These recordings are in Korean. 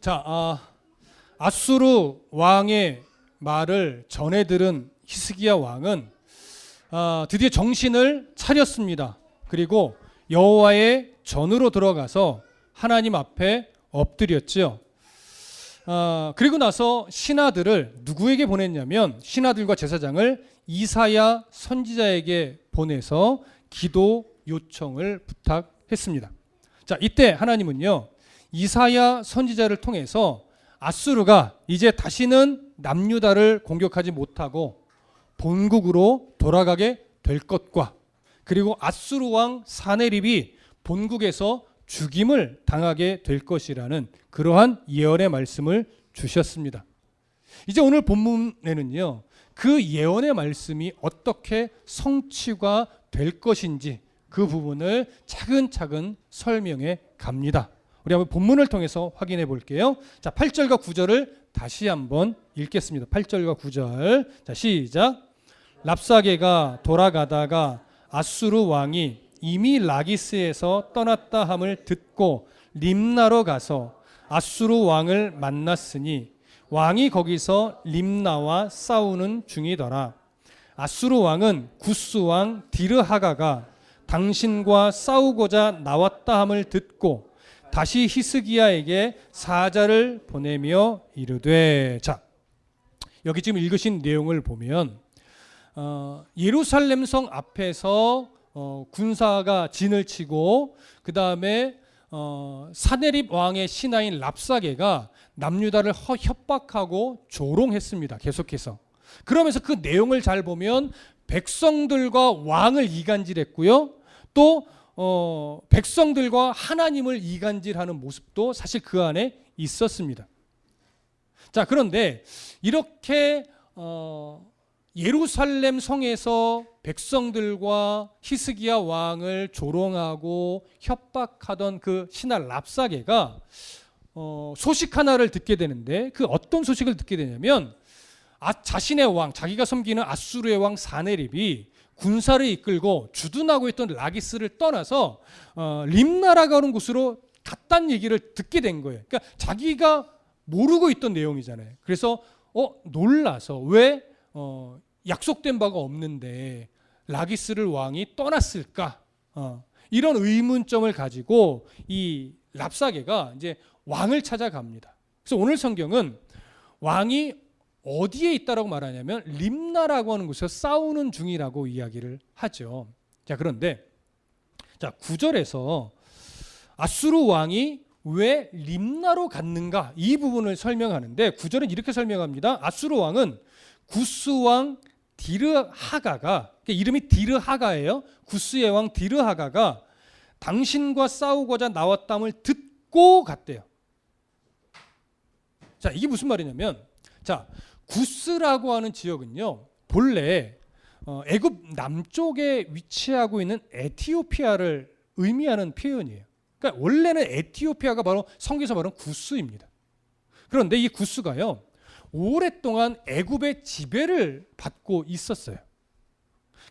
자, 아수르 왕의 말을 전해 들은 히스기야 왕은 드디어 정신을 차렸습니다. 그리고 여호와의 전으로 들어가서 하나님 앞에 엎드렸죠. 그리고 나서 신하들을 누구에게 보냈냐면 신하들과 제사장을 이사야 선지자에게 보내서 기도 요청을 부탁했습니다. 자, 이때 하나님은요, 이사야 선지자를 통해서 아수르가 이제 다시는 남유다를 공격하지 못하고 본국으로 돌아가게 될 것과, 그리고 아수르 왕 사네립이 본국에서 죽임을 당하게 될 것이라는 그러한 예언의 말씀을 주셨습니다. 이제 오늘 본문에는요, 그 예언의 말씀이 어떻게 성취가 될 것인지 그 부분을 차근차근 설명해 갑니다. 우리 한번 본문을 통해서 확인해 볼게요. 자, 8절과 9절을 다시 한번 읽겠습니다. 8절과 9절. 자, 시작. 랍사게가 돌아가다가 아수르 왕이 이미 라기스에서 떠났다 함을 듣고 림나로 가서 아수르 왕을 만났으니 왕이 거기서 림나와 싸우는 중이더라. 아수르 왕은 구스 왕 디르하가가 당신과 싸우고자 나왔다 함을 듣고 다시 히스기야에게 사자를 보내며 이르되. 자, 여기 지금 읽으신 내용을 보면 예루살렘 성 앞에서 군사가 진을 치고, 그 다음에 사네립 왕의 신하인 랍사게가 남유다를 협박하고 조롱했습니다. 계속해서. 그러면서 그 내용을 잘 보면 백성들과 왕을 이간질했고요, 또 백성들과 하나님을 이간질하는 모습도 사실 그 안에 있었습니다. 자, 그런데 이렇게 예루살렘 성에서 백성들과 히스기야 왕을 조롱하고 협박하던 그 신하 랍사게가 소식 하나를 듣게 되는데, 그 어떤 소식을 듣게 되냐면 자신의 왕, 자기가 섬기는 아수르의 왕 사네립이 군사를 이끌고 주둔하고 있던 라기스를 떠나서 림나라가 하는 곳으로 갔다는 얘기를 듣게 된 거예요. 그러니까 자기가 모르고 있던 내용이잖아요. 그래서 놀라서 왜 약속된 바가 없는데 라기스를 왕이 떠났을까? 이런 의문점을 가지고 이 랍사게가 이제 왕을 찾아갑니다. 그래서 오늘 성경은 왕이 어디에 있다라고 말하냐면 림나라고 하는 곳에서 싸우는 중이라고 이야기를 하죠. 자, 그런데 자, 9절에서 아수르 왕이 왜 림나로 갔는가, 이 부분을 설명하는데 9절은 이렇게 설명합니다. 아수르 왕은 구스 왕 디르하가가, 이름이 디르하가예요. 구스의 왕 디르하가가 당신과 싸우고자 나왔담을 듣고 갔대요. 자, 이게 무슨 말이냐면, 자, 구스라고 하는 지역은요, 본래 애굽 남쪽에 위치하고 있는 에티오피아를 의미하는 표현이에요. 그러니까 원래는 에티오피아가 바로 성경에서 말하는 구스입니다. 그런데 이 구스가요, 오랫동안 애굽의 지배를 받고 있었어요.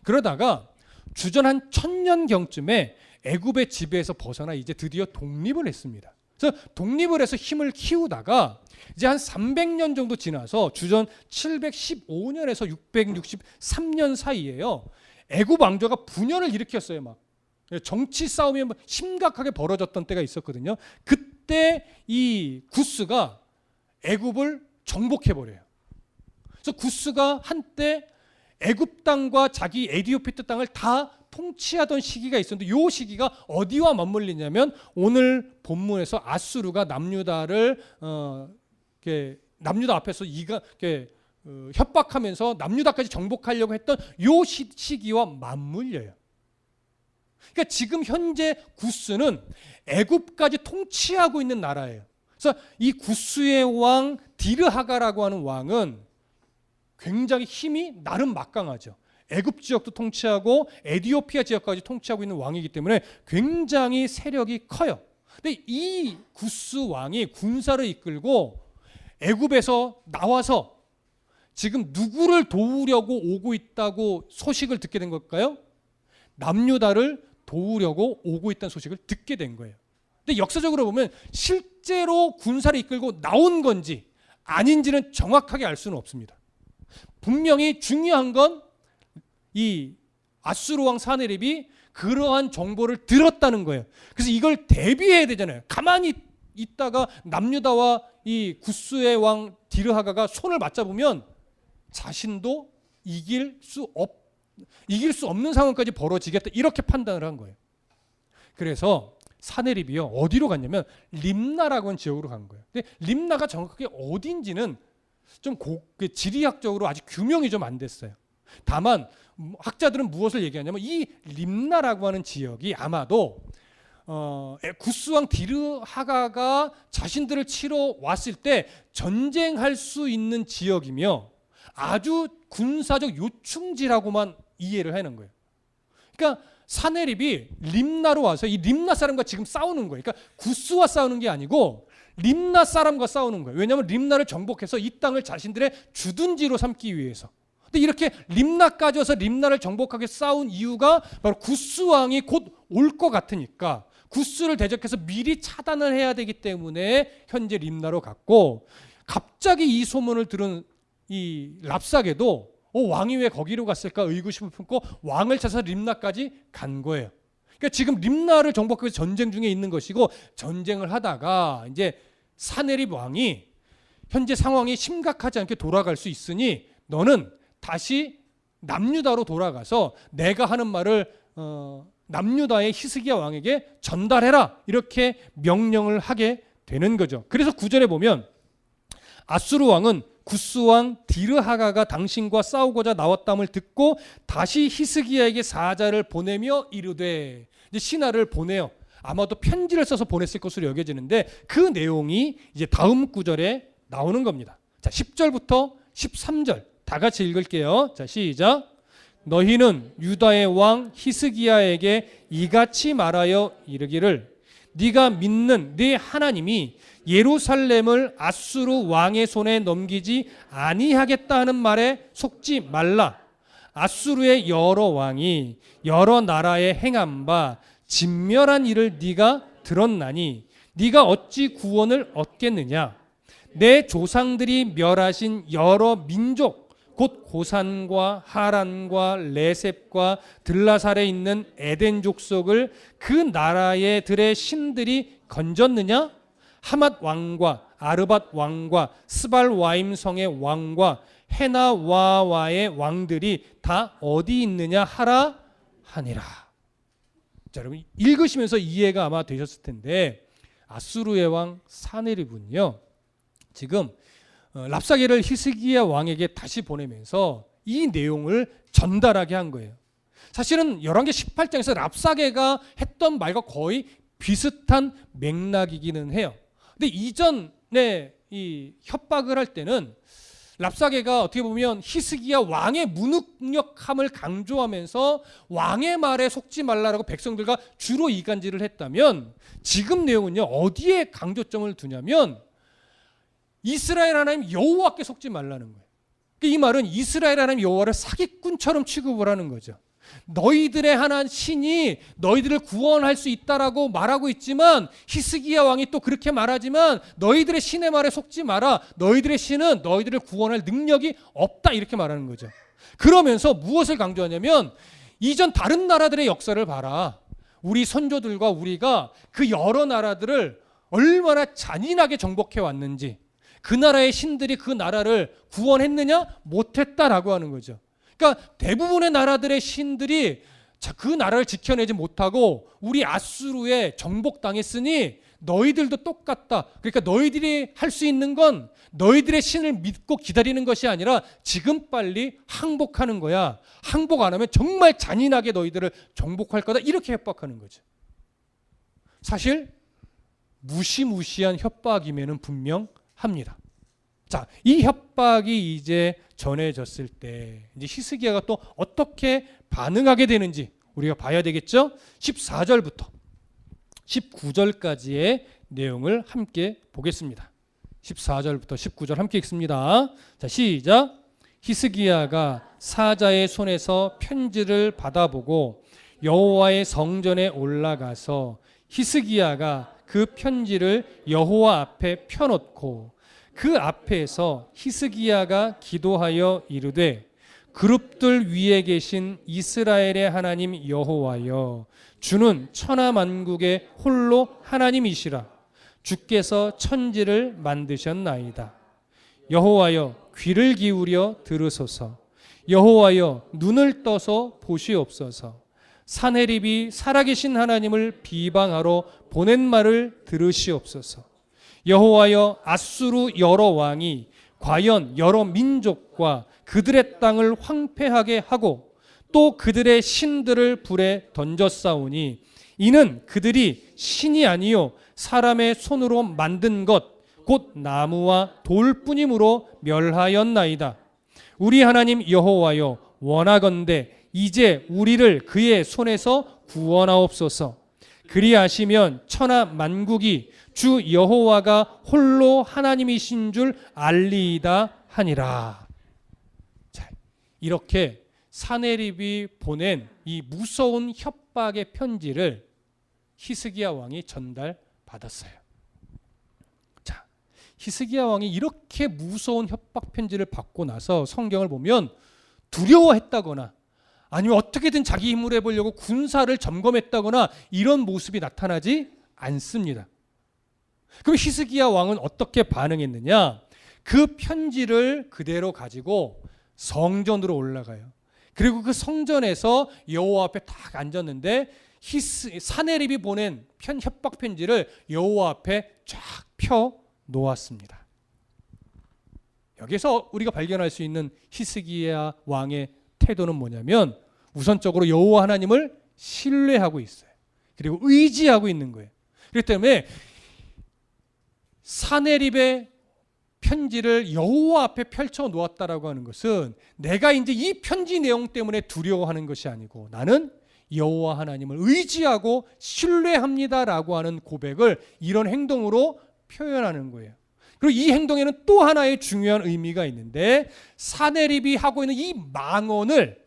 그러다가 주전 한 1000년경쯤에 애굽의 지배에서 벗어나 이제 드디어 독립을 했습니다. 그래서 독립을 해서 힘을 키우다가 이제 한 300년 정도 지나서 주전 715년에서 663년 사이에요, 애굽 왕조가 분열을 일으켰어요. 막 정치 싸움이 심각하게 벌어졌던 때가 있었거든요. 그때 이 구스가 애굽을 정복해버려요. 그래서 구스가 한때 애굽 땅과 자기 에디오피아 땅을 다 통치하던 시기가 있었는데, 이 시기가 어디와 맞물리냐면 오늘 본문에서 아수르가 남유다를 남유다 앞에서 협박하면서 남유다까지 정복하려고 했던 이 시기와 맞물려요. 그러니까 지금 현재 구스는 애굽까지 통치하고 있는 나라예요. 그래서 이 구스의 왕 디르하가라고 하는 왕은 굉장히 힘이 나름 막강하죠. 애굽 지역도 통치하고 에디오피아 지역까지 통치하고 있는 왕이기 때문에 굉장히 세력이 커요. 근데 이 구스 왕이 군사를 이끌고 애굽에서 나와서 지금 누구를 도우려고 오고 있다고 소식을 듣게 된 걸까요? 남유다를 도우려고 오고 있다는 소식을 듣게 된 거예요. 근데 역사적으로 보면 실제로 군사를 이끌고 나온 건지 아닌지는 정확하게 알 수는 없습니다. 분명히 중요한 건 이 아수르 왕 사네립이 그러한 정보를 들었다는 거예요. 그래서 이걸 대비해야 되잖아요. 가만히 있다가 남유다와 이 구스의 왕 디르하가가 손을 맞잡으면 자신도 이길 수 없는 상황까지 벌어지겠다, 이렇게 판단을 한 거예요. 그래서 사네립이요, 어디로 갔냐면 림나라고 하는 지역으로 간 거예요. 근데 림나가 정확하게 어딘지는 좀 지리학적으로 아직 규명이 좀 안 됐어요. 다만 학자들은 무엇을 얘기하냐면 이 림나라고 하는 지역이 아마도 구스왕 디르하가가 자신들을 치러 왔을 때 전쟁할 수 있는 지역이며 아주 군사적 요충지라고만 이해를 하는 거예요. 그러니까 사네립이 림나로 와서 이 림나 사람과 지금 싸우는 거예요. 그러니까 구스와 싸우는 게 아니고 림나 사람과 싸우는 거예요. 왜냐하면 림나를 정복해서 이 땅을 자신들의 주둔지로 삼기 위해서. 근데 이렇게 림나까지 와서 림나를 정복하게 싸운 이유가 바로 구스 왕이 곧 올 것 같으니까 구스를 대적해서 미리 차단을 해야 되기 때문에 현재 림나로 갔고, 갑자기 이 소문을 들은 이 랍사게도 왕이 왜 거기로 갔을까 의구심을 품고 왕을 찾아서 림나까지 간 거예요. 그러니까 지금 림나를 정복하기 위해서 전쟁 중에 있는 것이고, 전쟁을 하다가 이제 사네립 왕이 현재 상황이 심각하지 않게 돌아갈 수 있으니 너는 다시 남유다로 돌아가서 내가 하는 말을 남유다의 히스기야 왕에게 전달해라, 이렇게 명령을 하게 되는 거죠. 그래서 9절에 보면 아수르 왕은 구스 왕 디르하가가 당신과 싸우고자 나왔담을 듣고 다시 히스기야에게 사자를 보내며 이르되, 이제 신하를 보내요. 아마도 편지를 써서 보냈을 것으로 여겨지는데 그 내용이 이제 다음 구절에 나오는 겁니다. 자, 10절부터 13절 다 같이 읽을게요. 자, 시작. 너희는 유다의 왕 히스기야에게 이같이 말하여 이르기를, 네가 믿는 네 하나님이 예루살렘을 아수르 왕의 손에 넘기지 아니하겠다 하는 말에 속지 말라. 아수르의 여러 왕이 여러 나라에 행한 바 진멸한 일을 네가 들었나니 네가 어찌 구원을 얻겠느냐. 내 조상들이 멸하신 여러 민족 곧 고산과 하란과 레셉과 들라살에 있는 에덴 족속을 그 나라의 들의 신들이 건졌느냐? 하맛 왕과 아르밧 왕과 스발 와임 성의 왕과 헤나와와의 왕들이 다 어디 있느냐 하라 하니라. 자, 여러분 읽으시면서 이해가 아마 되셨을 텐데, 아수르의 왕 사네립은요, 지금 랍사게를 히스기야 왕에게 다시 보내면서 이 내용을 전달하게 한 거예요. 사실은 열왕기 18장에서 랍사게가 했던 말과 거의 비슷한 맥락이기는 해요. 근데 이전에 이 협박을 할 때는 랍사게가 어떻게 보면 히스기야 왕의 무능력함을 강조하면서 왕의 말에 속지 말라라고 백성들과 주로 이간질을 했다면, 지금 내용은요 어디에 강조점을 두냐면 이스라엘 하나님 여호와께 속지 말라는 거예요. 이 말은 이스라엘 하나님 여호와를 사기꾼처럼 취급을 하는 거죠. 너희들의 하나님 신이 너희들을 구원할 수 있다라고 말하고 있지만, 히스기야 왕이 또 그렇게 말하지만 너희들의 신의 말에 속지 마라. 너희들의 신은 너희들을 구원할 능력이 없다, 이렇게 말하는 거죠. 그러면서 무엇을 강조하냐면, 이전 다른 나라들의 역사를 봐라. 우리 선조들과 우리가 그 여러 나라들을 얼마나 잔인하게 정복해 왔는지, 그 나라의 신들이 그 나라를 구원했느냐? 못했다라고 하는 거죠. 그러니까 대부분의 나라들의 신들이 그 나라를 지켜내지 못하고 우리 아수르에 정복당했으니 너희들도 똑같다. 그러니까 너희들이 할 수 있는 건 너희들의 신을 믿고 기다리는 것이 아니라 지금 빨리 항복하는 거야. 항복 안 하면 정말 잔인하게 너희들을 정복할 거다, 이렇게 협박하는 거죠. 사실 무시무시한 협박임에는 분명 합니다. 자, 이 협박이 이제 전해졌을 때 이제 히스기야가 또 어떻게 반응하게 되는지 우리가 봐야 되겠죠? 14절부터 19절까지의 내용을 함께 보겠습니다. 14절부터 19절 함께 읽습니다. 자, 시작. 히스기야가 사자의 손에서 편지를 받아보고 여호와의 성전에 올라가서 히스기야가 그 편지를 여호와 앞에 펴놓고 그 앞에서 히스기야가 기도하여 이르되 그룹들 위에 계신 이스라엘의 하나님 여호와여, 주는 천하만국의 홀로 하나님이시라. 주께서 천지를 만드셨나이다. 여호와여, 귀를 기울여 들으소서. 여호와여, 눈을 떠서 보시옵소서. 산헤립이 살아계신 하나님을 비방하러 보낸 말을 들으시옵소서. 여호와여, 앗수르 여러 왕이 과연 여러 민족과 그들의 땅을 황폐하게 하고 또 그들의 신들을 불에 던졌사오니 이는 그들이 신이 아니요 사람의 손으로 만든 것 곧 나무와 돌뿐이므로 멸하였나이다. 우리 하나님 여호와여, 원하건대 이제 우리를 그의 손에서 구원하옵소서. 그리하시면 천하 만국이 주 여호와가 홀로 하나님이신 줄 알리이다 하니라. 자, 이렇게 산헤립이 보낸 이 무서운 협박의 편지를 히스기야 왕이 전달받았어요. 자, 히스기야 왕이 이렇게 무서운 협박 편지를 받고 나서 성경을 보면 두려워했다거나 아니면 어떻게든 자기 힘으로 해보려고 군사를 점검했다거나 이런 모습이 나타나지 않습니다. 그럼 히스기야 왕은 어떻게 반응했느냐? 그 편지를 그대로 가지고 성전으로 올라가요. 그리고 그 성전에서 여호와 앞에 딱 앉았는데 산헤립이 보낸 협박 편지를 여호와 앞에 쫙 펴 놓았습니다. 여기서 우리가 발견할 수 있는 히스기야 왕의 태도는 뭐냐면 우선적으로 여호와 하나님을 신뢰하고 있어요. 그리고 의지하고 있는 거예요. 그렇기 때문에 산헤립의 편지를 여호와 앞에 펼쳐 놓았다라고 하는 것은 내가 이제 이 편지 내용 때문에 두려워하는 것이 아니고 나는 여호와 하나님을 의지하고 신뢰합니다라고 하는 고백을 이런 행동으로 표현하는 거예요. 그리고 이 행동에는 또 하나의 중요한 의미가 있는데 산헤립이 하고 있는 이 망언을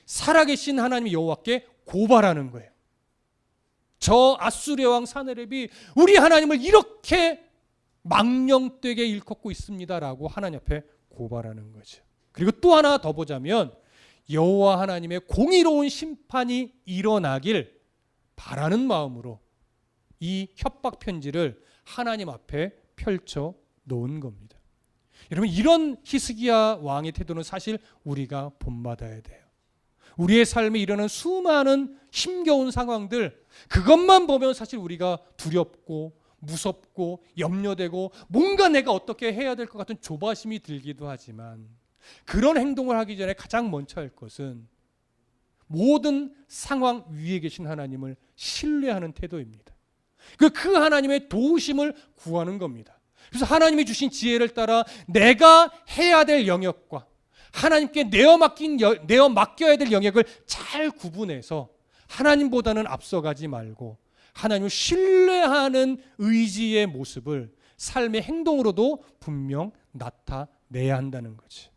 살아계신 하나님 여호와께 고발하는 거예요. 저 앗수르 왕 산헤립이 우리 하나님을 이렇게 망령되게 일컫고 있습니다라고 하나님 앞에 고발하는 거죠. 그리고 또 하나 더 보자면 여호와 하나님의 공의로운 심판이 일어나길 바라는 마음으로 이 협박 편지를 하나님 앞에 펼쳐 놓은 겁니다. 여러분, 이런 히스기야 왕의 태도는 사실 우리가 본받아야 돼요. 우리의 삶에 일어나는 수많은 힘겨운 상황들, 그것만 보면 사실 우리가 두렵고 무섭고 염려되고 뭔가 내가 어떻게 해야 될 것 같은 조바심이 들기도 하지만 그런 행동을 하기 전에 가장 먼저 할 것은 모든 상황 위에 계신 하나님을 신뢰하는 태도입니다. 그 하나님의 도우심을 구하는 겁니다. 그래서 하나님이 주신 지혜를 따라 내가 해야 될 영역과 하나님께 내어 맡겨야 될 영역을 잘 구분해서 하나님보다는 앞서가지 말고 하나님을 신뢰하는 의지의 모습을 삶의 행동으로도 분명 나타내야 한다는 거지.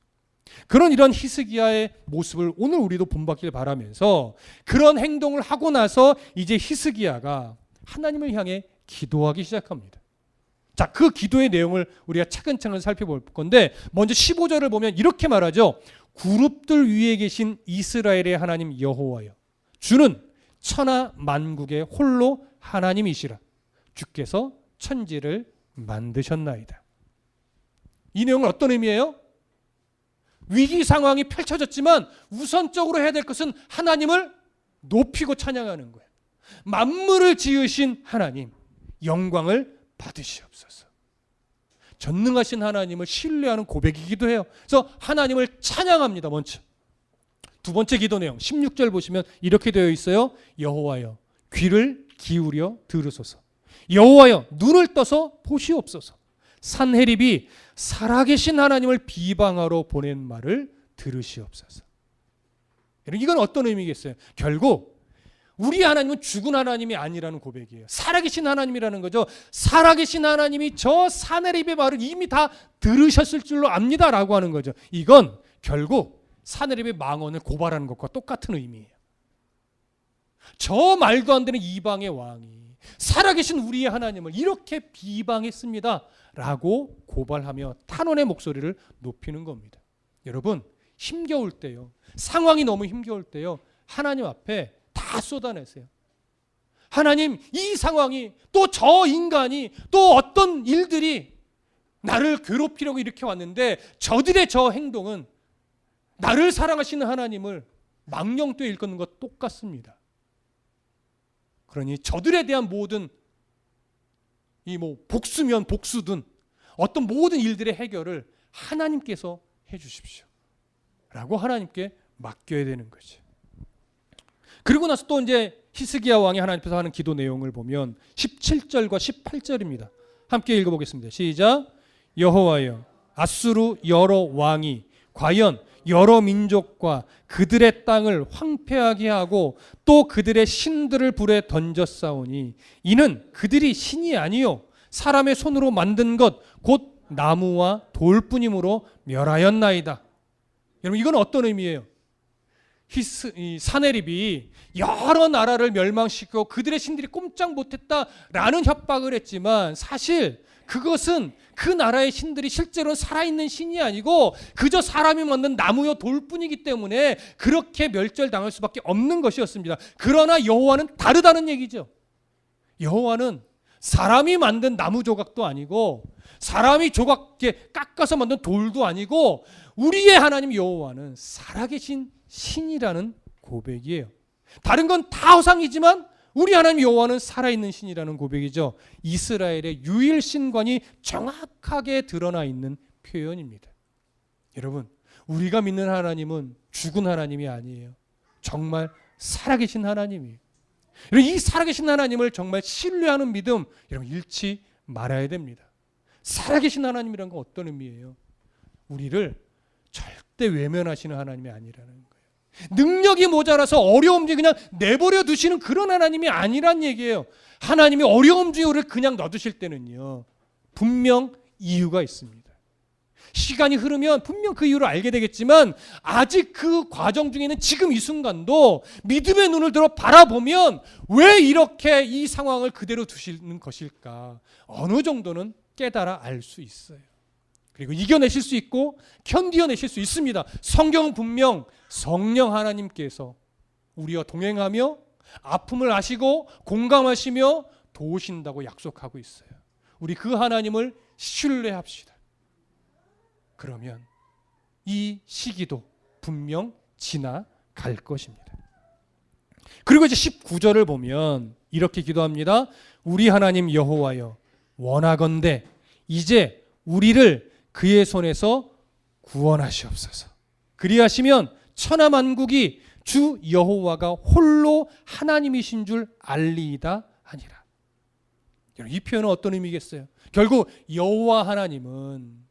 그런 이런 히스기야의 모습을 오늘 우리도 본받길 바라면서 그런 행동을 하고 나서 이제 히스기야가 하나님을 향해 기도하기 시작합니다. 자, 그 기도의 내용을 우리가 차근차근 살펴볼 건데 먼저 15절을 보면 이렇게 말하죠. 그룹들 위에 계신 이스라엘의 하나님 여호와여, 주는 천하 만국의 홀로 하나님이시라. 주께서 천지를 만드셨나이다. 이 내용은 어떤 의미예요? 위기 상황이 펼쳐졌지만 우선적으로 해야 될 것은 하나님을 높이고 찬양하는 거예요. 만물을 지으신 하나님, 영광을 받으시옵소서. 전능하신 하나님을 신뢰하는 고백이기도 해요. 그래서 하나님을 찬양합니다. 먼저. 두 번째 기도 내용 16절 보시면 이렇게 되어 있어요. 여호와여, 귀를 기울여 들으소서. 여호와여, 눈을 떠서 보시옵소서. 산헤립이 살아계신 하나님을 비방하러 보낸 말을 들으시옵소서. 이건 어떤 의미겠어요? 결국 우리 하나님은 죽은 하나님이 아니라는 고백이에요. 살아계신 하나님이라는 거죠. 살아계신 하나님이 저 산헤립의 말을 이미 다 들으셨을 줄로 압니다라고 하는 거죠. 이건 결국 산헤립의 망언을 고발하는 것과 똑같은 의미예요. 저 말도 안 되는 이방의 왕이 살아계신 우리의 하나님을 이렇게 비방했습니다 라고 고발하며 탄원의 목소리를 높이는 겁니다. 여러분, 힘겨울 때요, 상황이 너무 힘겨울 때요, 하나님 앞에 다 쏟아내세요. 하나님, 이 상황이, 또 저 인간이, 또 어떤 일들이 나를 괴롭히려고 이렇게 왔는데 저들의 저 행동은 나를 사랑하시는 하나님을 망령되이 일컫는 것 똑같습니다. 그러니 저들에 대한 모든 복수면 복수든 어떤 모든 일들의 해결을 하나님께서 해주십시오 라고 하나님께 맡겨야 되는 거죠. 그리고 나서 또 이제 히스기야 왕이 하나님 앞에서 하는 기도 내용을 보면 17절과 18절입니다. 함께 읽어보겠습니다. 시작. 여호와여, 아수르 여러 왕이 과연 여러 민족과 그들의 땅을 황폐하게 하고 또 그들의 신들을 불에 던졌사오니 이는 그들이 신이 아니요 사람의 손으로 만든 것 곧 나무와 돌뿐이므로 멸하였나이다. 여러분, 이건 어떤 의미예요? 사네립이 여러 나라를 멸망시키고 그들의 신들이 꼼짝 못했다라는 협박을 했지만 사실 그것은 그 나라의 신들이 실제로 살아있는 신이 아니고 그저 사람이 만든 나무요 돌뿐이기 때문에 그렇게 멸절당할 수밖에 없는 것이었습니다. 그러나 여호와는 다르다는 얘기죠. 여호와는 사람이 만든 나무 조각도 아니고 사람이 조각게 깎아서 만든 돌도 아니고 우리의 하나님 여호와는 살아계신 신이라는 고백이에요. 다른 건 다 허상이지만 우리 하나님 여호와는 살아있는 신이라는 고백이죠. 이스라엘의 유일 신관이 정확하게 드러나 있는 표현입니다. 여러분, 우리가 믿는 하나님은 죽은 하나님이 아니에요. 정말 살아계신 하나님이에요. 이 살아계신 하나님을 정말 신뢰하는 믿음, 여러분, 잃지 말아야 됩니다. 살아계신 하나님이란 건 어떤 의미예요? 우리를 절대 외면하시는 하나님이 아니라는 거예요. 능력이 모자라서 어려움 중에 그냥 내버려 두시는 그런 하나님이 아니란 얘기예요. 하나님이 어려움 중에 우리를 그냥 놔두실 때는요, 분명 이유가 있습니다. 시간이 흐르면 분명 그 이유를 알게 되겠지만 아직 그 과정 중에는 지금 이 순간도 믿음의 눈을 들어 바라보면 왜 이렇게 이 상황을 그대로 두시는 것일까 어느 정도는 깨달아 알 수 있어요. 그리고 이겨내실 수 있고 견디어내실 수 있습니다. 성경은 분명 성령 하나님께서 우리와 동행하며 아픔을 아시고 공감하시며 도우신다고 약속하고 있어요. 우리 그 하나님을 신뢰합시다. 그러면 이 시기도 분명 지나갈 것입니다. 그리고 이제 19절을 보면 이렇게 기도합니다. 우리 하나님 여호와여, 원하건대 이제 우리를 그의 손에서 구원하시옵소서. 그리하시면 천하만국이 주 여호와가 홀로 하나님이신 줄 알리이다 하니라. 이 표현은 어떤 의미겠어요? 결국 여호와 하나님은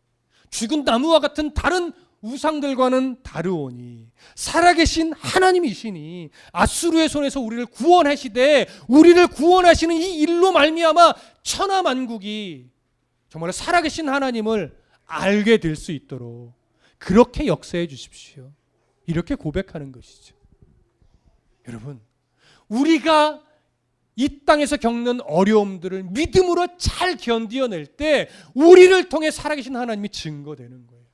죽은 나무와 같은 다른 우상들과는 다르오니 살아계신 하나님이시니 아수르의 손에서 우리를 구원하시되 우리를 구원하시는 이 일로 말미암아 천하만국이 정말 살아계신 하나님을 알게 될 수 있도록 그렇게 역사해 주십시오. 이렇게 고백하는 것이죠. 여러분, 우리가 이 땅에서 겪는 어려움들을 믿음으로 잘 견디어낼 때 우리를 통해 살아계신 하나님이 증거되는 거예요.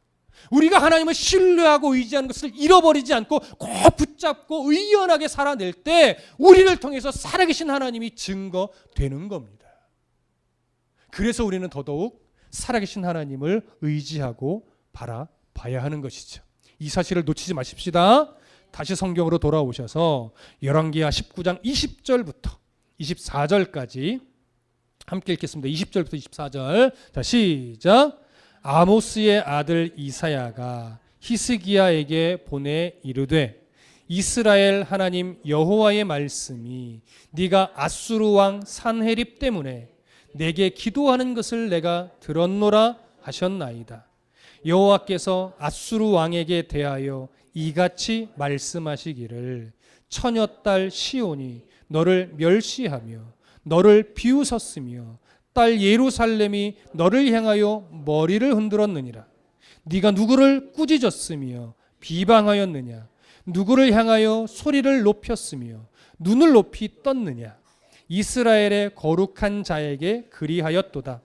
우리가 하나님을 신뢰하고 의지하는 것을 잃어버리지 않고 꼭 붙잡고 의연하게 살아낼 때 우리를 통해서 살아계신 하나님이 증거되는 겁니다. 그래서 우리는 더더욱 살아계신 하나님을 의지하고 바라봐야 하는 것이죠. 이 사실을 놓치지 마십시다. 다시 성경으로 돌아오셔서 열왕기하 19장 20절부터 24절까지 함께 읽겠습니다. 20절부터 24절. 자, 시작. 아모스의 아들 이사야가 히스기야에게 보내 이르되 이스라엘 하나님 여호와의 말씀이 네가 아수르 왕 산헤립 때문에 내게 기도하는 것을 내가 들었노라 하셨나이다. 여호와께서 아수르 왕에게 대하여 이같이 말씀하시기를 처녀딸 시온이 너를 멸시하며 너를 비웃었으며 딸 예루살렘이 너를 향하여 머리를 흔들었느니라. 네가 누구를 꾸짖었으며 비방하였느냐? 누구를 향하여 소리를 높였으며 눈을 높이 떴느냐? 이스라엘의 거룩한 자에게 그리하였도다.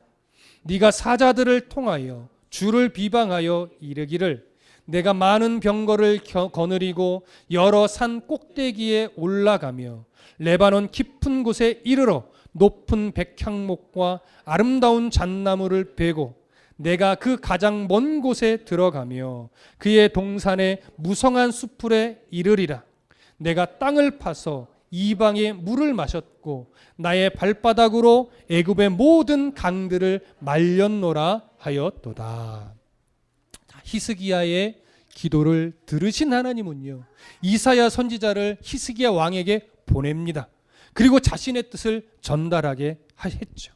네가 사자들을 통하여 주를 비방하여 이르기를 내가 많은 병거를 거느리고 여러 산 꼭대기에 올라가며 레바논 깊은 곳에 이르러 높은 백향목과 아름다운 잣나무를 베고 내가 그 가장 먼 곳에 들어가며 그의 동산의 무성한 수풀에 이르리라. 내가 땅을 파서 이방의 물을 마셨고 나의 발바닥으로 애굽의 모든 강들을 말렸노라 하였도다. 히스기야의 기도를 들으신 하나님은요, 이사야 선지자를 히스기야 왕에게 보냅니다. 그리고 자신의 뜻을 전달하게 했죠.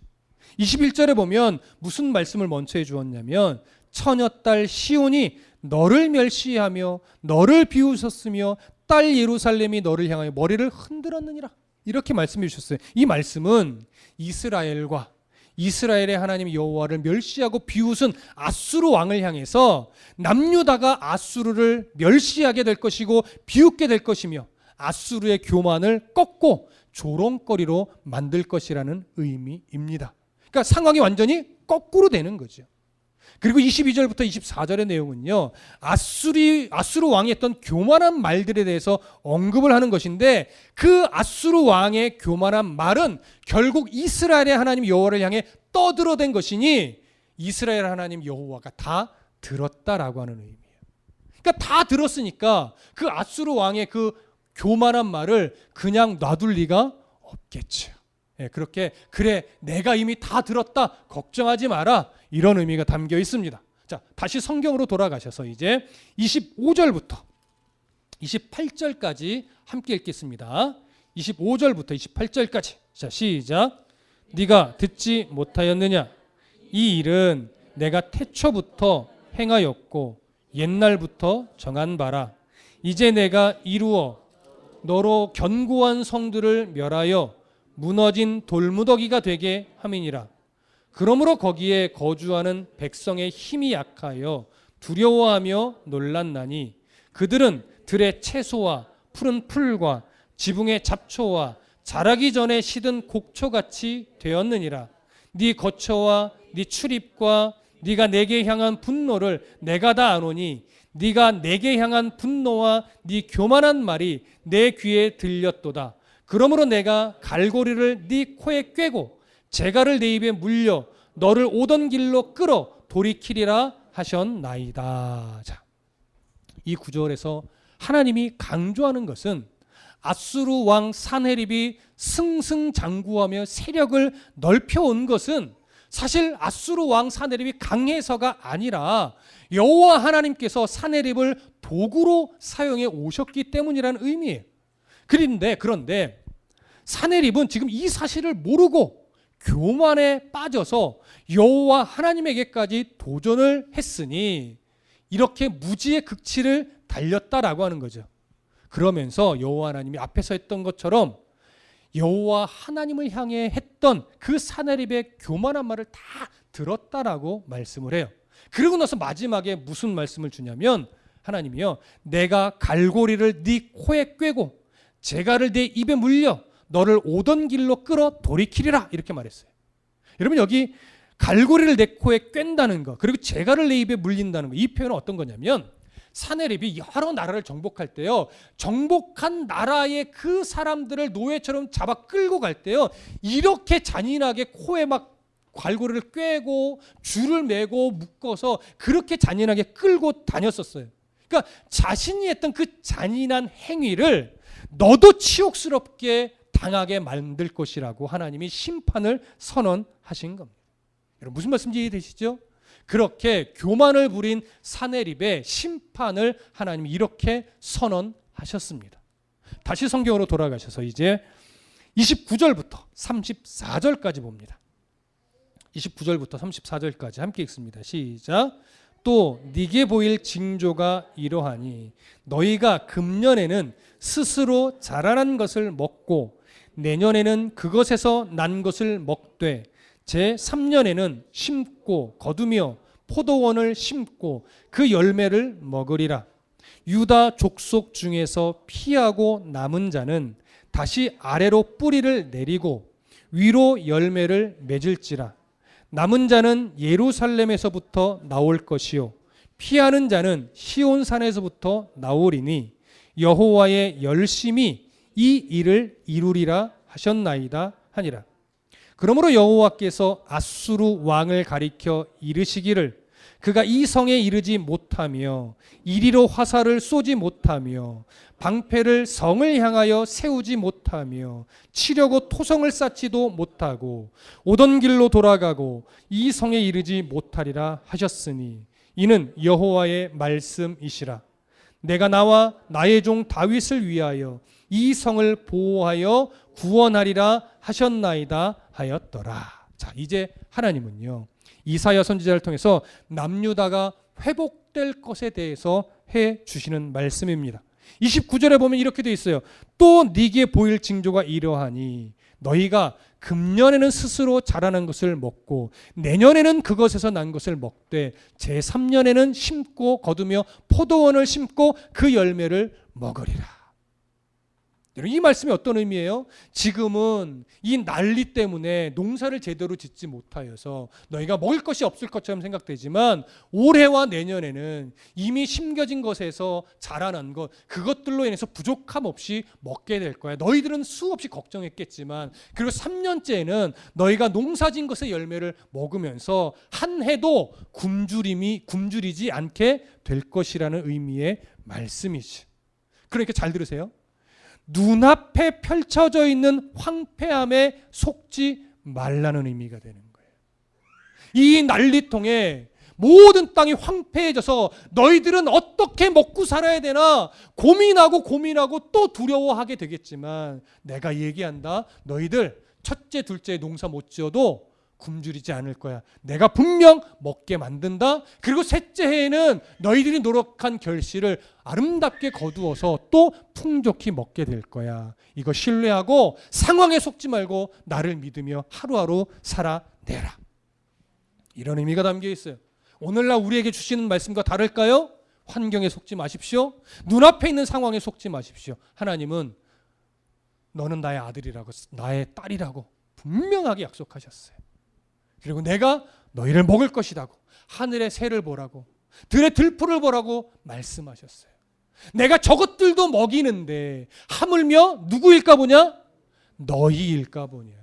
21절에 보면 무슨 말씀을 먼저 해주었냐면 처녀딸 시온이 너를 멸시하며 너를 비웃었으며 딸 예루살렘이 너를 향하여 머리를 흔들었느니라, 이렇게 말씀해 주셨어요. 이 말씀은 이스라엘과 이스라엘의 하나님 여호와를 멸시하고 비웃은 아수르 왕을 향해서 남유다가 아수르를 멸시하게 될 것이고 비웃게 될 것이며 아수르의 교만을 꺾고 조롱거리로 만들 것이라는 의미입니다. 그러니까 상황이 완전히 거꾸로 되는 거죠. 그리고 22절부터 24절의 내용은요, 아수르 왕이 했던 교만한 말들에 대해서 언급을 하는 것인데, 그 아수르 왕의 교만한 말은 결국 이스라엘의 하나님 여호와를 향해 떠들어댄 것이니 이스라엘 하나님 여호와가 다 들었다라고 하는 의미예요. 그러니까 다 들었으니까 그 아수르 왕의 그 교만한 말을 그냥 놔둘 리가 없겠죠. 그렇게 그래 내가 이미 다 들었다 걱정하지 마라, 이런 의미가 담겨 있습니다. 자, 다시 성경으로 돌아가셔서 이제 25절부터 28절까지 함께 읽겠습니다. 25절부터 28절까지. 자, 시작. 네가 듣지 못하였느냐? 이 일은 내가 태초부터 행하였고 옛날부터 정한 바라. 이제 내가 이루어 너로 견고한 성들을 멸하여 무너진 돌무더기가 되게 함이니라. 그러므로 거기에 거주하는 백성의 힘이 약하여 두려워하며 놀랐나니 그들은 들의 채소와 푸른 풀과 지붕의 잡초와 자라기 전에 시든 곡초같이 되었느니라. 네 거처와 네 출입과 네가 내게 향한 분노를 내가 다 아노니 네가 내게 향한 분노와 네 교만한 말이 내 귀에 들렸도다. 그러므로 내가 갈고리를 네 코에 꿰고 재갈을 내 입에 물려 너를 오던 길로 끌어 돌이키리라 하셨나이다. 자, 이 구절에서 하나님이 강조하는 것은 아수르 왕 산헤립이 승승장구하며 세력을 넓혀온 것은 사실 아수르 왕 산헤립이 강해서가 아니라 여호와 하나님께서 산헤립을 도구로 사용해 오셨기 때문이라는 의미예요. 그런데 산헤립은 지금 이 사실을 모르고 교만에 빠져서 여호와 하나님에게까지 도전을 했으니 이렇게 무지의 극치를 달렸다라고 하는 거죠. 그러면서 여호와 하나님이 앞에서 했던 것처럼 여호와 하나님을 향해 했던 그 산헤립의 교만한 말을 다 들었다라고 말씀을 해요. 그러고 나서 마지막에 무슨 말씀을 주냐면 하나님이요, 내가 갈고리를 네 코에 꿰고 재갈을 네 입에 물려 너를 오던 길로 끌어 돌이키리라, 이렇게 말했어요. 여러분, 여기 갈고리를 내 코에 꿰다는 거, 그리고 재갈을 내 입에 물린다는 거, 이 표현은 어떤 거냐면 산헤립이 여러 나라를 정복할 때요, 정복한 나라의 그 사람들을 노예처럼 잡아 끌고 갈 때요, 이렇게 잔인하게 코에 막 갈고리를 꿰고 줄을 매고 묶어서 그렇게 잔인하게 끌고 다녔었어요. 그러니까 자신이 했던 그 잔인한 행위를 너도 치욕스럽게 당하게 만들 것이라고 하나님이 심판을 선언하신 겁니다. 여러분, 무슨 말씀인지 이해되시죠? 그렇게 교만을 부린 산헤립의 심판을 하나님이 이렇게 선언하셨습니다. 다시 성경으로 돌아가셔서 이제 29절부터 34절까지 봅니다. 29절부터 34절까지 함께 읽습니다. 시작. 또 네게 보일 징조가 이러하니 너희가 금년에는 스스로 자라난 것을 먹고 내년에는 그것에서 난 것을 먹되 제3년에는 심고 거두며 포도원을 심고 그 열매를 먹으리라. 유다 족속 중에서 피하고 남은 자는 다시 아래로 뿌리를 내리고 위로 열매를 맺을지라. 남은 자는 예루살렘에서부터 나올 것이요 피하는 자는 시온산에서부터 나오리니 여호와의 열심히 이 일을 이루리라 하셨나이다 하니라. 그러므로 여호와께서 아수르 왕을 가리켜 이르시기를 그가 이 성에 이르지 못하며 이리로 화살을 쏘지 못하며 방패를 성을 향하여 세우지 못하며 치려고 토성을 쌓지도 못하고 오던 길로 돌아가고 이 성에 이르지 못하리라 하셨으니 이는 여호와의 말씀이시라. 내가 나와 나의 종 다윗을 위하여 이 성을 보호하여 구원하리라 하셨나이다 하였더라. 자, 이제 하나님은요 이사야 선지자를 통해서 남유다가 회복될 것에 대해서 해 주시는 말씀입니다. 29절에 보면 이렇게 돼 있어요. 또 네게 보일 징조가 이러하니 너희가 금년에는 스스로 자라난 것을 먹고 내년에는 그것에서 난 것을 먹되 제3년에는 심고 거두며 포도원을 심고 그 열매를 먹으리라. 이 말씀이 어떤 의미예요? 지금은 이 난리 때문에 농사를 제대로 짓지 못하여서 너희가 먹을 것이 없을 것처럼 생각되지만 올해와 내년에는 이미 심겨진 것에서 자라난 것, 그것들로 인해서 부족함 없이 먹게 될 거야. 너희들은 수없이 걱정했겠지만 그리고 3년째에는 너희가 농사진 것의 열매를 먹으면서 한 해도 굶주리지 않게 될 것이라는 의미의 말씀이지. 그러니까 잘 들으세요. 눈앞에 펼쳐져 있는 황폐함에 속지 말라는 의미가 되는 거예요. 이 난리통에 모든 땅이 황폐해져서 너희들은 어떻게 먹고 살아야 되나 고민하고 또 두려워하게 되겠지만 내가 얘기한다. 너희들 첫째, 둘째 농사 못 지어도 굶주리지 않을 거야. 내가 분명 먹게 만든다. 그리고 셋째 해에는 너희들이 노력한 결실을 아름답게 거두어서 또 풍족히 먹게 될 거야. 이거 신뢰하고 상황에 속지 말고 나를 믿으며 하루하루 살아내라. 이런 의미가 담겨 있어요. 오늘날 우리에게 주시는 말씀과 다를까요? 환경에 속지 마십시오. 눈앞에 있는 상황에 속지 마십시오. 하나님은 너는 나의 아들이라고 나의 딸이라고 분명하게 약속하셨어요. 그리고 내가 너희를 먹을 것이라고 하늘의 새를 보라고 들의 들풀을 보라고 말씀하셨어요. 내가 저것들도 먹이는데 하물며 누구일까 보냐? 너희일까 보냐?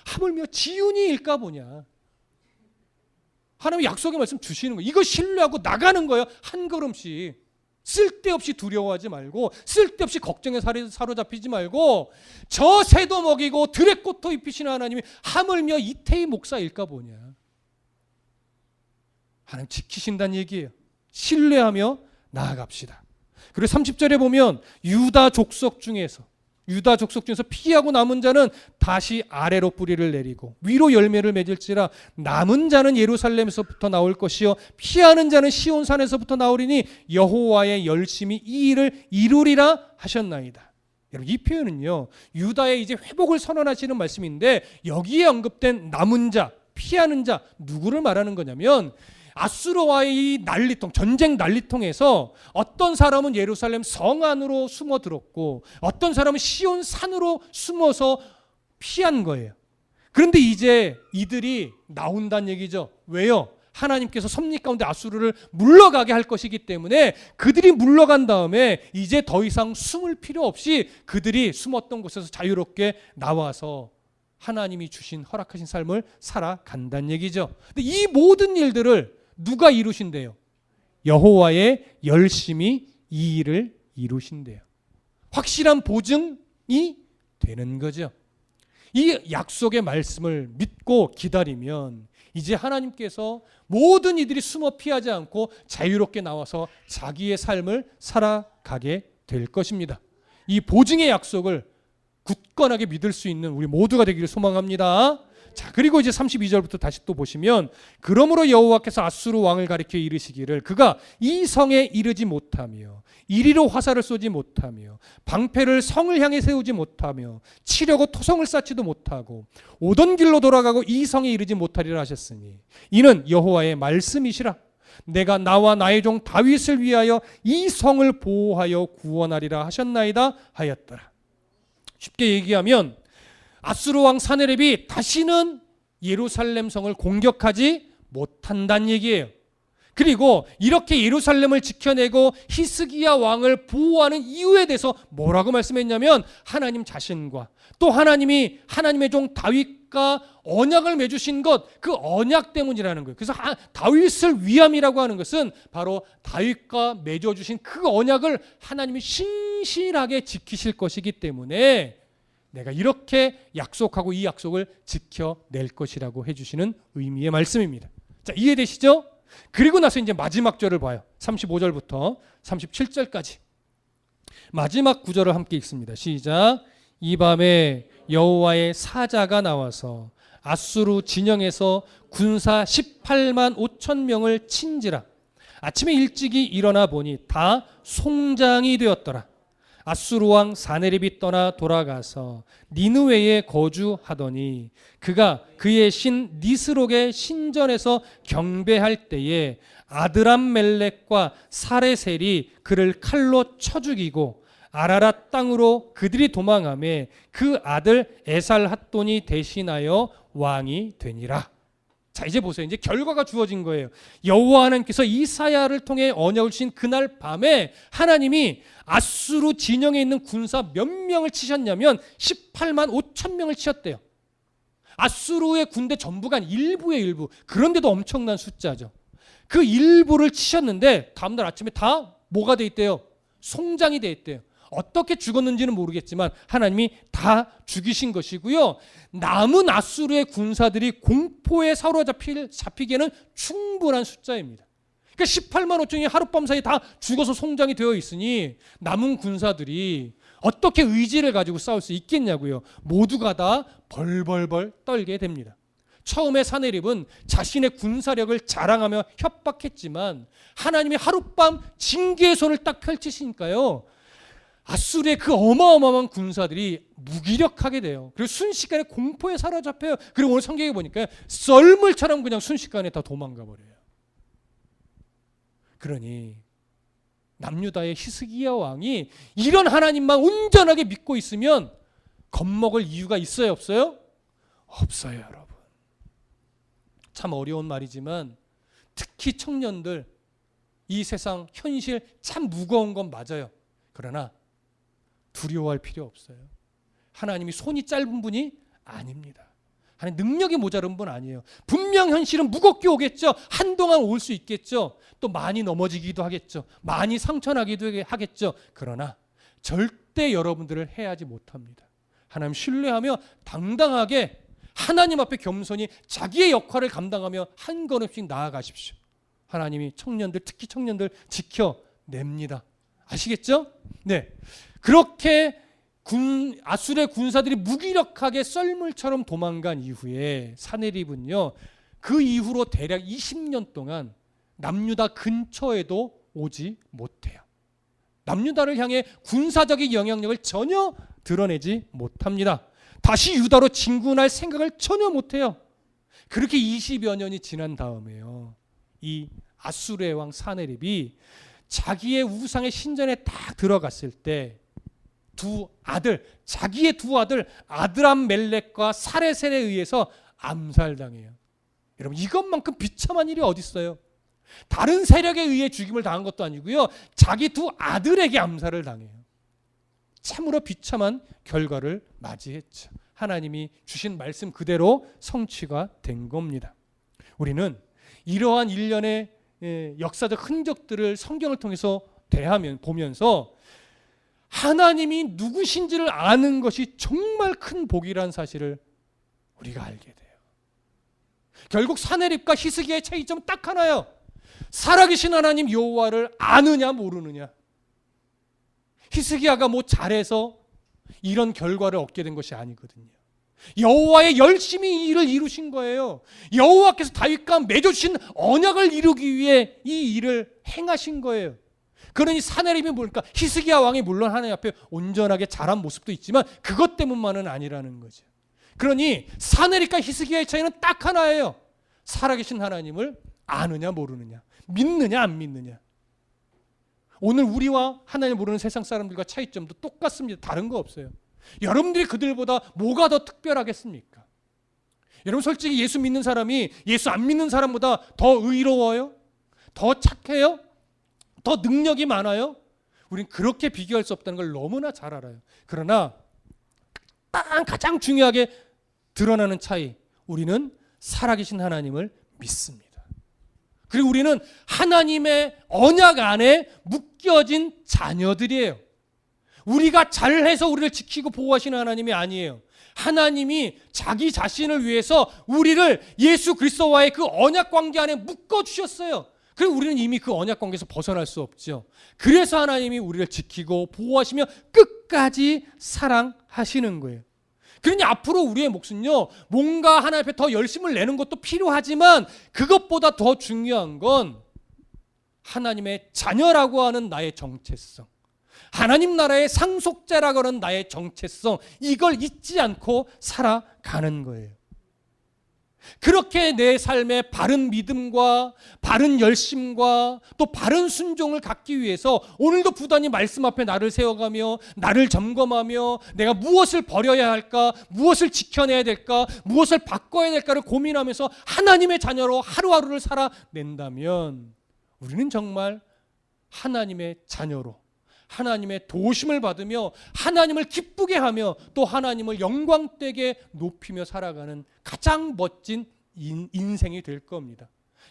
하물며 지훈이일까 보냐? 하나님 약속의 말씀 주시는 거예요. 이거 신뢰하고 나가는 거예요. 한 걸음씩. 쓸데없이 두려워하지 말고 쓸데없이 걱정에 사로잡히지 말고 저 새도 먹이고 들의 꽃도 입히시는 하나님이 하물며 이태희 목사일까 보냐. 하나님 지키신다는 얘기예요. 신뢰하며 나아갑시다. 그리고 30절에 보면 유다 족속 중에서 피하고 남은 자는 다시 아래로 뿌리를 내리고 위로 열매를 맺을지라. 남은 자는 예루살렘에서부터 나올 것이요 피하는 자는 시온산에서부터 나오리니 여호와의 열심히 이 일을 이루리라 하셨나이다. 여러분 이 표현은요 유다의 이제 회복을 선언하시는 말씀인데 여기에 언급된 남은 자, 피하는 자 누구를 말하는 거냐면 아수르와의 이 난리통, 전쟁 난리통에서 어떤 사람은 예루살렘 성 안으로 숨어들었고 어떤 사람은 시온 산으로 숨어서 피한 거예요. 그런데 이제 이들이 나온다는 얘기죠. 왜요? 하나님께서 섭리 가운데 아수르를 물러가게 할 것이기 때문에 그들이 물러간 다음에 이제 더 이상 숨을 필요 없이 그들이 숨었던 곳에서 자유롭게 나와서 하나님이 주신 허락하신 삶을 살아간다는 얘기죠. 근데 이 모든 일들을 누가 이루신대요? 여호와의 열심히 이 일을 이루신대요. 확실한 보증이 되는 거죠. 이 약속의 말씀을 믿고 기다리면 이제 하나님께서 모든 이들이 숨어 피하지 않고 자유롭게 나와서 자기의 삶을 살아가게 될 것입니다. 이 보증의 약속을 굳건하게 믿을 수 있는 우리 모두가 되기를 소망합니다. 자, 그리고 이제 32절부터 다시 또 보시면 그러므로 여호와께서 아수르 왕을 가리켜 이르시기를 그가 이 성에 이르지 못하며 이리로 화살을 쏘지 못하며 방패를 성을 향해 세우지 못하며 치려고 토성을 쌓지도 못하고 오던 길로 돌아가고 이 성에 이르지 못하리라 하셨으니 이는 여호와의 말씀이시라. 내가 나와 나의 종 다윗을 위하여 이 성을 보호하여 구원하리라 하셨나이다 하였더라. 쉽게 얘기하면 아수르 왕 사네립이 다시는 예루살렘 성을 공격하지 못한다는 얘기예요. 그리고 이렇게 예루살렘을 지켜내고 히스기야 왕을 보호하는 이유에 대해서 뭐라고 말씀했냐면 하나님 자신과 또 하나님이 하나님의 종 다윗과 언약을 맺으신 것, 그 언약 때문이라는 거예요. 그래서 다윗을 위함이라고 하는 것은 바로 다윗과 맺어주신 그 언약을 하나님이 신실하게 지키실 것이기 때문에 내가 이렇게 약속하고 이 약속을 지켜낼 것이라고 해주시는 의미의 말씀입니다. 자, 이해되시죠? 그리고 나서 이제 마지막 절을 봐요. 35절부터 37절까지 마지막 구절을 함께 읽습니다. 시작. 이 밤에 여호와의 사자가 나와서 아수르 진영에서 군사 18만 5천 명을 친지라. 아침에 일찍이 일어나 보니 다 송장이 되었더라. 아수르 왕 사네립이 떠나 돌아가서 니느웨에 거주하더니 그가 그의 신 니스록의 신전에서 경배할 때에 아드람멜렉과 사레셀이 그를 칼로 쳐 죽이고 아라랏 땅으로 그들이 도망하매 그 아들 에살핫돈이 대신하여 왕이 되니라. 자, 이제 보세요. 이제 결과가 주어진 거예요. 여호와 하나님께서 이사야를 통해 언약을 주신 그날 밤에 하나님이 아수르 진영에 있는 군사 몇 명을 치셨냐면 18만 5천 명을 치셨대요. 아수르의 군대 전부가 일부의 일부. 그런데도 엄청난 숫자죠. 그 일부를 치셨는데 다음날 아침에 다 뭐가 돼 있대요? 송장이 돼 있대요. 어떻게 죽었는지는 모르겠지만 하나님이 다 죽이신 것이고요. 남은 아수르의 군사들이 공포에 사로잡히기에는 충분한 숫자입니다. 그러니까 18만 5천이 하룻밤 사이에 다 죽어서 송장이 되어 있으니 남은 군사들이 어떻게 의지를 가지고 싸울 수 있겠냐고요. 모두가 다 벌벌벌 떨게 됩니다. 처음에 사네립은 자신의 군사력을 자랑하며 협박했지만 하나님이 하룻밤 징계의 손을 딱 펼치시니까요. 아수르의 그 어마어마한 군사들이 무기력하게 돼요. 그리고 순식간에 공포에 사로잡혀요. 그리고 오늘 성경에 보니까 썰물처럼 그냥 순식간에 다 도망가 버려요. 그러니 남유다의 히스기야 왕이 이런 하나님만 온전하게 믿고 있으면 겁먹을 이유가 있어요, 없어요? 없어요, 여러분. 참 어려운 말이지만 특히 청년들, 이 세상 현실 참 무거운 건 맞아요. 그러나 두려워할 필요 없어요. 하나님이 손이 짧은 분이 아닙니다. 하나님 능력이 모자른 분 아니에요. 분명 현실은 무겁게 오겠죠. 한동안 올 수 있겠죠. 또 많이 넘어지기도 하겠죠. 많이 상처나기도 하겠죠. 그러나 절대 여러분들을 해하지 못합니다. 하나님 신뢰하며 당당하게 하나님 앞에 겸손히 자기의 역할을 감당하며 한 걸음씩 나아가십시오. 하나님이 청년들, 특히 청년들 지켜냅니다. 아시겠죠? 네. 그렇게 아수르의 군사들이 무기력하게 썰물처럼 도망간 이후에 사네립은요, 그 이후로 대략 20년 동안 남유다 근처에도 오지 못해요. 남유다를 향해 군사적인 영향력을 전혀 드러내지 못합니다. 다시 유다로 진군할 생각을 전혀 못해요. 그렇게 20여 년이 지난 다음에요, 이 아수르의 왕 사네립이 자기의 우상의 신전에 딱 들어갔을 때 자기의 두 아들 아드람멜렉과 사레셀에 의해서 암살당해요. 여러분, 이것만큼 비참한 일이 어디 있어요? 다른 세력에 의해 죽임을 당한 것도 아니고요, 자기 두 아들에게 암살을 당해요. 참으로 비참한 결과를 맞이했죠. 하나님이 주신 말씀 그대로 성취가 된 겁니다. 우리는 이러한 일련의 역사적 흔적들을 성경을 통해서 보면서 하나님이 누구신지를 아는 것이 정말 큰 복이라는 사실을 우리가 알게 돼요. 결국 사네립과 히스기야의 차이점은 딱 하나예요. 살아계신 하나님 여호와를 아느냐 모르느냐. 히스기야가 뭐 잘해서 이런 결과를 얻게 된 것이 아니거든요. 여호와의 열심히 이 일을 이루신 거예요. 여호와께서 다윗과 맺어주신 언약을 이루기 위해 이 일을 행하신 거예요. 그러니 사네립이 뭘까? 히스기야 왕이 물론 하나님 앞에 온전하게 잘한 모습도 있지만 그것 때문만은 아니라는 거죠. 그러니 사네립과 히스기야의 차이는 딱 하나예요. 살아계신 하나님을 아느냐 모르느냐, 믿느냐 안 믿느냐. 오늘 우리와 하나님 모르는 세상 사람들과 차이점도 똑같습니다. 다른 거 없어요. 여러분들이 그들보다 뭐가 더 특별하겠습니까? 여러분 솔직히 예수 믿는 사람이 예수 안 믿는 사람보다 더 의로워요? 더 착해요? 더 능력이 많아요? 우린 그렇게 비교할 수 없다는 걸 너무나 잘 알아요. 그러나 가장 중요하게 드러나는 차이, 우리는 살아계신 하나님을 믿습니다. 그리고 우리는 하나님의 언약 안에 묶여진 자녀들이에요. 우리가 잘해서 우리를 지키고 보호하시는 하나님이 아니에요. 하나님이 자기 자신을 위해서 우리를 예수 그리스도와의 그 언약 관계 안에 묶어주셨어요. 그리고 우리는 이미 그 언약 관계에서 벗어날 수 없죠. 그래서 하나님이 우리를 지키고 보호하시며 끝까지 사랑하시는 거예요. 그러니 앞으로 우리의 몫은요, 뭔가 하나님 앞에 더 열심을 내는 것도 필요하지만 그것보다 더 중요한 건 하나님의 자녀라고 하는 나의 정체성, 하나님 나라의 상속자라고 하는 나의 정체성, 이걸 잊지 않고 살아가는 거예요. 그렇게 내 삶에 바른 믿음과 바른 열심과 또 바른 순종을 갖기 위해서 오늘도 부단히 말씀 앞에 나를 세워가며 나를 점검하며 내가 무엇을 버려야 할까, 무엇을 지켜내야 될까, 무엇을 바꿔야 될까를 고민하면서 하나님의 자녀로 하루하루를 살아낸다면 우리는 정말 하나님의 자녀로 하나님의 도우심을 받으며 하나님을 기쁘게 하며 또 하나님을 영광되게 높이며 살아가는 가장 멋진 인생이 될 겁니다.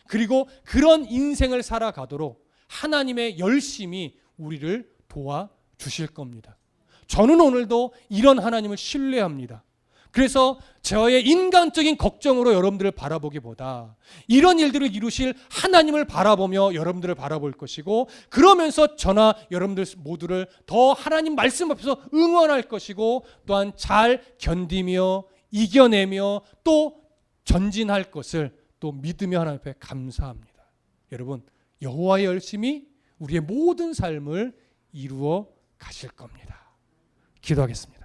그리고 그런 인생을 살아가도록 하나님의 열심이 우리를 도와주실 겁니다. 저는 오늘도 이런 하나님을 신뢰합니다. 그래서 저의 인간적인 걱정으로 여러분들을 바라보기보다 이런 일들을 이루실 하나님을 바라보며 여러분들을 바라볼 것이고, 그러면서 저나 여러분들 모두를 더 하나님 말씀 앞에서 응원할 것이고, 또한 잘 견디며 이겨내며 또 전진할 것을 또 믿으며 하나님 앞에 감사합니다. 여러분, 여호와의 열심이 우리의 모든 삶을 이루어 가실 겁니다. 기도하겠습니다.